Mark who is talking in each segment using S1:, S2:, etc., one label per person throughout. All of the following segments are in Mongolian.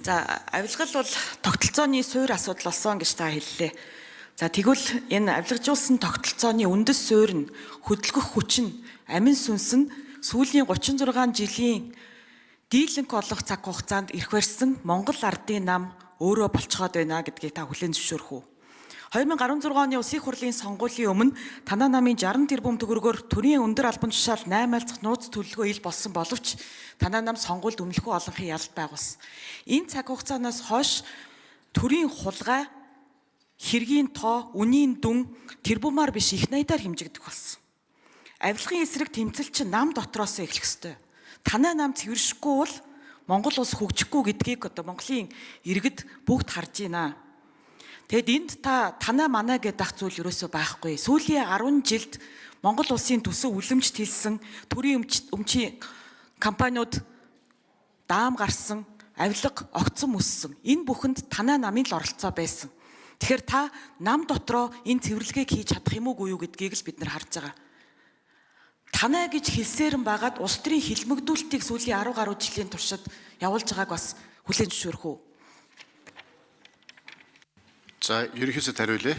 S1: За авилгал бол тогтолцооны суурь асуудал болсон гэж та хэллээ. За тэгвэл энэ авилгажуулсан тогтолцооны үндэс суурь нь хөдөлгөх хүч нь амин сүнс нь сүүлийн 36 жилийн дийлэнх олох цаг хугацаанд ирэх барьсан Монгол ардын нам өөрөө болцоход байна гэдгийг та хүлээн зөвшөөрөх үү? 2016 оны Улсын их хурлын сонгуулийн өмнө танаа намын 60 тэрбум төгрөгөөр төрийн өндөр албан тушаал 8 айлцах нууц төлөлгөө ил болсон боловч танаа нам сонгуульд өмнөхөө олонхын ялалт байгуулсан. Энэ цаг хугацаанаас хойш төрийн хулгай, хэргийн тоо, үнийн дүн тэрбумаар биш их найдаар хэмжигдэх болсон. Авилгын эсрэг тэмцэл чинь нам дотроос эхлэх ёстой. Танаа нам цэвэршихгүй бол Монгол улс хөгжихгүй гэдгийг одоо Монголын иргэд бүгд харж байна. Тэгэд энд танаа манаа гэдэг зүйл ерөөсөө байхгүй. Сүүлийн 10 жилд Монгол улсын төсөв үлэмжт хэлсэн төрийн өмчийн компаниуд даам гарсан, авилга огцон өссөн. Энэ бүхэнд танаа намын л оролцоо байсан. Тэгэхээр та нам дотроо энэ цэвэрлэгийг хийж чадах юм уу юу гэдгийг л бид нар харж байгаа. Танаа гэж хэлсээрэн байгаад улс төрийн хилмигдүүлэлтийг сүүлийн 10 гаруй жилийн туршид явуулж байгааг бас хүлээн зөвшөөрөх үү?
S2: За, ерөнхийдөө хариулъя.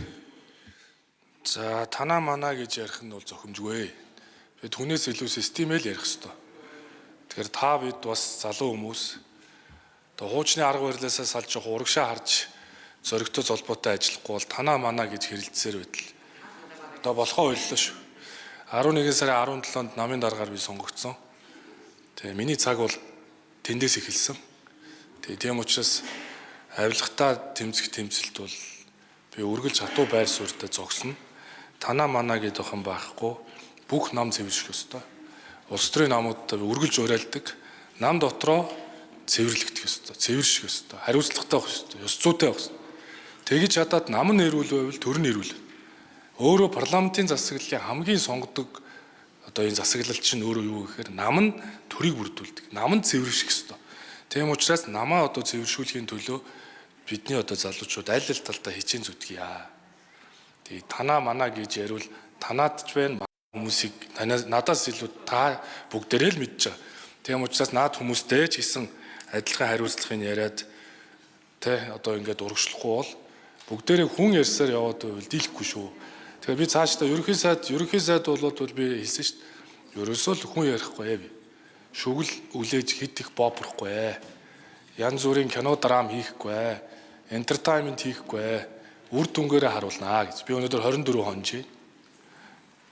S3: За, танаа манаа гэж ярих нь бол зохимжгүй. Бид хүнээс илүү системэл ярих ёстой. Тэгэхээр та бид бас залуу хүмүүс хуучны арга барилаасаа салж явах урагшаа харж зөрөгтэй золбоотой ажиллахгүй бол танаа манаа гэж хэрэлдсээр байтал. Одоо болохоо боллоо шүү. 11 сарын 17-нд намын дараагаар би сонгогдсон. Тэгээ миний цаг бол тэндээс эхэлсэн. Тийм учраас авилгатаа тэмцэх тэмцэлт бол би үргэлж хатуу байр суурьтай зогсно. Танаа манаа гэдэг хэн байхгүй. Бүх нам цэвэрших ёстой. Улс төрийн намуудтай үргэлж уриалдаг. Нам дотроо цэвэрлэгдэх ёстой. Цэвэрших ёстой. Хариуцлагатай байх ёстой. Ёс зүйтэй байх ёстой. Тэгж чадаад нам нь эрүүл байвал төр нь эрүүл. Өөрөө парламентын засаглалын хамгийн сонгодог одоо энэ засаглал чинь өөрөө юу гэхээр нам нь төрийг бүрдүүлдэг. Нам нь цэвэрших ёстой. Тийм учраас намаа одоо цэвэршүүлэхийн төлөө бидний одоо залуучууд аль аль талдаа хичээн зүтгэе. Тэгээ танаа манаа гэж ярил танаад ч байна хүмүүсийг надаас илүү та бүгдээрээ л мэдж байгаа. Тийм учраас наад хүмүүстэй ч гэсэн адилхан хариуцлагын яриад одоо ингээд урагшлахгүй бол бүгдээрээ хүн ярьсаар яваад байвал дийлэхгүй шүү. Тэгэхээр би цаашдаа ерөнхий сайд болоод би хэлсэн шүү дээ. Ерөөсөө л хүн ярихгүй би. Шүгэл үлээж хит их бооброхгүй. Янз бүрийн кино драм хийхгүй. Entertainment хийхгүй. Үр дүнгээрээ харуулнаа гэж. Би өнөөдөр 24 хонж.